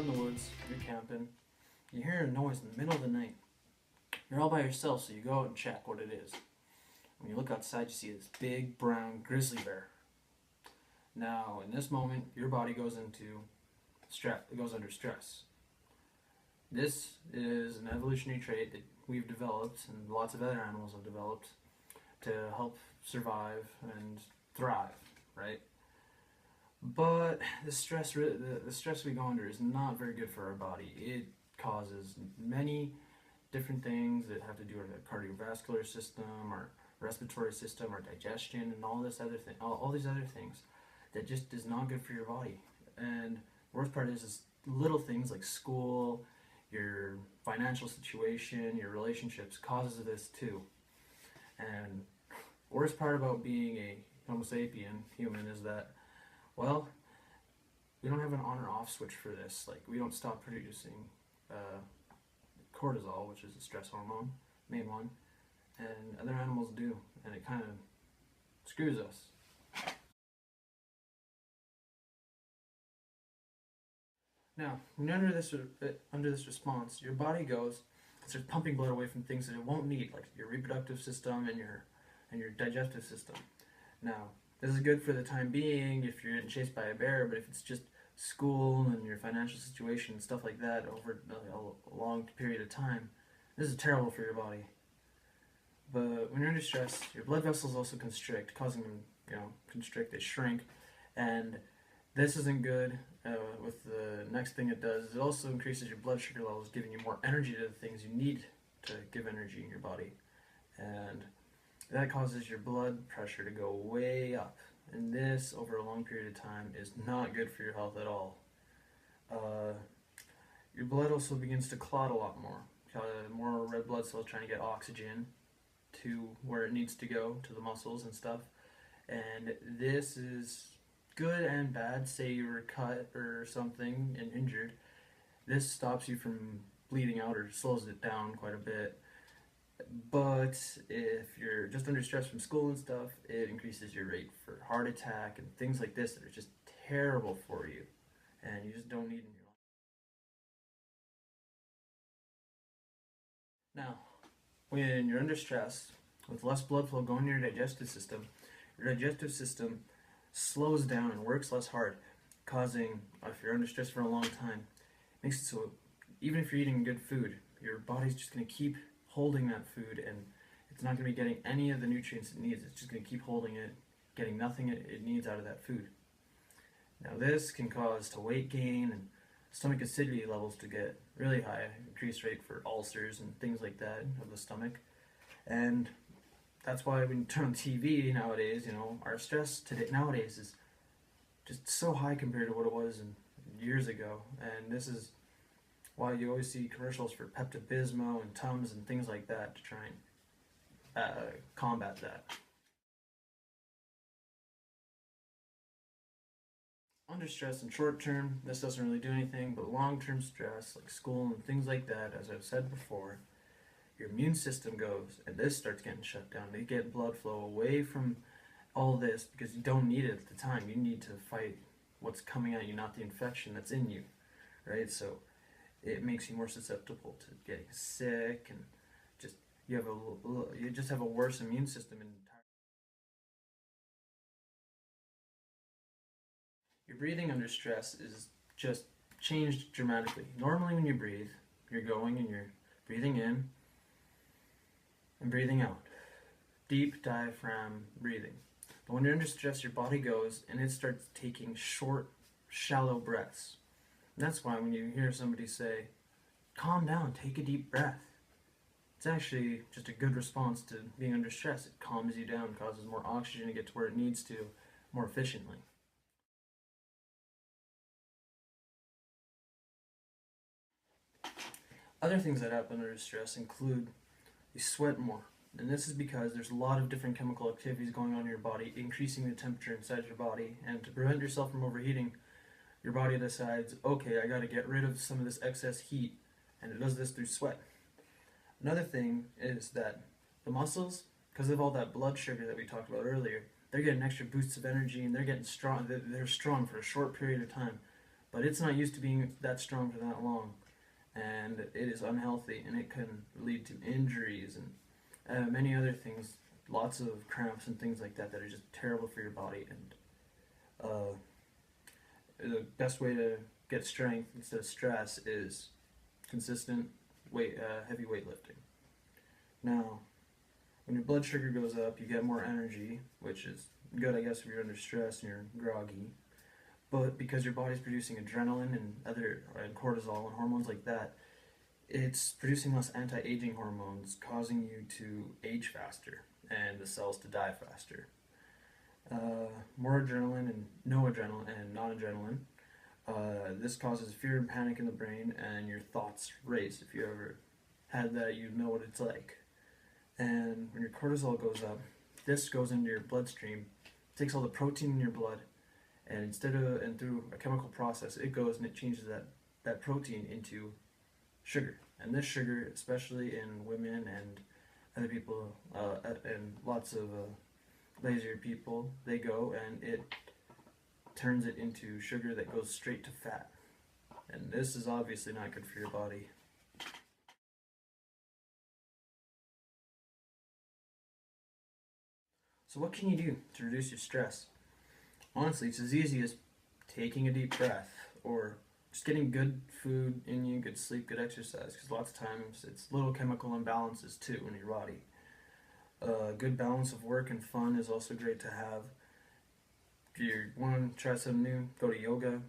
out in the woods, you're camping, you hear a noise in the middle of the night. You're all by yourself, so you go out and check what it is. When you look outside, you see this big brown grizzly bear. Now, in this moment, your body goes into stress. It goes under stress. This is an evolutionary trait that we've developed, and lots of other animals have developed, to help survive and thrive, right? But the stress we go under is not very good for our body. It causes many different things that have to do with our cardiovascular system, our respiratory system, our digestion, and all these other things that just is not good for your body. And the worst part is little things like school, your financial situation, your relationships causes this too. And the worst part about being a Homo sapien human is that, well, we don't have an on or off switch for this. Like, we don't stop producing cortisol, which is a stress hormone, main one, and other animals do, and it kind of screws us. Now, when you're under this response, your body goes and starts pumping blood away from things that it won't need, like your reproductive system and your digestive system. Now, this is good for the time being if you're getting chased by a bear, but if it's just school and your financial situation and stuff like that over a long period of time, this is terrible for your body. But when you're under stress, your blood vessels also constrict, causing them, constrict, they shrink, and this isn't good. With the next thing it does is it also increases your blood sugar levels, giving you more energy to the things you need to give energy in your body, and that causes your blood pressure to go way up, and this over a long period of time is not good for your health at all. Your blood also begins to clot a lot more. More red blood cells trying to get oxygen to where it needs to go, to the muscles and stuff, and this is good and bad. Say you were cut or something and injured, this stops you from bleeding out or slows it down quite a bit. But if you're just under stress from school and stuff, it increases your rate for heart attack and things like this that are just terrible for you, and you just don't need in your life. Now, when you're under stress, with less blood flow going to your digestive system slows down and works less hard, causing, if you're under stress for a long time, makes it so even if you're eating good food, your body's just going to keep holding that food, and it's not going to be getting any of the nutrients it needs. It's just going to keep holding it, getting nothing it needs out of that food. Now, this can cause to weight gain and stomach acidity levels to get really high, increased rate for ulcers and things like that of the stomach. And that's why when you turn on TV nowadays, our stress nowadays is just so high compared to what it was years ago. And this is why you always see commercials for Pepto-Bismol and Tums and things like that to try and combat that. Under stress in short term, this doesn't really do anything, but long-term stress like school and things like that, as I've said before, your immune system goes and this starts getting shut down. They get blood flow away from all this because you don't need it at the time. You need to fight what's coming at you, not the infection that's in you, right? So it makes you more susceptible to getting sick, and you just have a worse immune system. Your breathing under stress is just changed dramatically. Normally when you breathe, you're going and you're breathing in and breathing out. Deep diaphragm breathing. But when you're under stress, your body goes and it starts taking short, shallow breaths. And that's why when you hear somebody say, calm down, take a deep breath, it's actually just a good response to being under stress. It calms you down, causes more oxygen to get to where it needs to more efficiently. Other things that happen under stress include you sweat more. And this is because there's a lot of different chemical activities going on in your body, increasing the temperature inside your body. And to prevent yourself from overheating, your body decides, okay, I got to get rid of some of this excess heat, and it does this through sweat. Another thing is that the muscles, because of all that blood sugar that we talked about earlier, they're getting extra boosts of energy, and they're getting strong. They're strong for a short period of time. but it's not used to being that strong for that long, and it is unhealthy, and it can lead to injuries and many other things, lots of cramps and things like that that are just terrible for your body. And the best way to get strength instead of stress is consistent heavy weightlifting. Now, when your blood sugar goes up, you get more energy, which is good, I guess, if you're under stress and you're groggy. But because your body's producing adrenaline and cortisol and hormones like that, it's producing less anti-aging hormones, causing you to age faster and the cells to die faster. More adrenaline and no adrenaline and non-adrenaline. This causes fear and panic in the brain, and your thoughts race. If you ever had that, you know what it's like. And when your cortisol goes up, this goes into your bloodstream, takes all the protein in your blood, and through a chemical process, it goes and it changes that protein into sugar. And this sugar, especially in women and other people, and lots of lazier people, they go and it turns it into sugar that goes straight to fat. And this is obviously not good for your body. So what can you do to reduce your stress? Honestly, it's as easy as taking a deep breath or just getting good food in you, good sleep, good exercise, because lots of times it's little chemical imbalances too in your body. A good balance of work and fun is also great to have. If you want to try something new, go to yoga,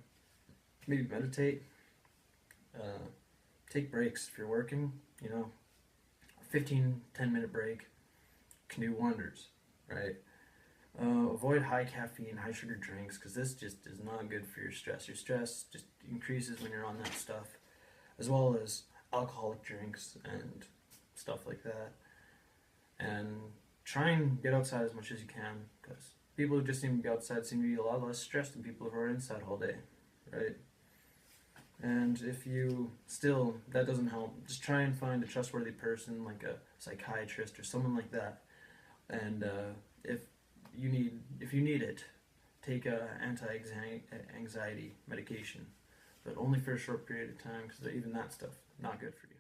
maybe meditate, take breaks if you're working, a 10-minute break can do wonders, right? Avoid high caffeine, high sugar drinks, because this just is not good for your stress. Your stress just increases when you're on that stuff, as well as alcoholic drinks and stuff like that. And try and get outside as much as you can, because people who just seem to be outside seem to be a lot less stressed than people who are inside all day, right? And if that doesn't help, just try and find a trustworthy person like a psychiatrist or someone like that. And if you need it, take anti-anxiety medication, but only for a short period of time, because even that stuff not good for you.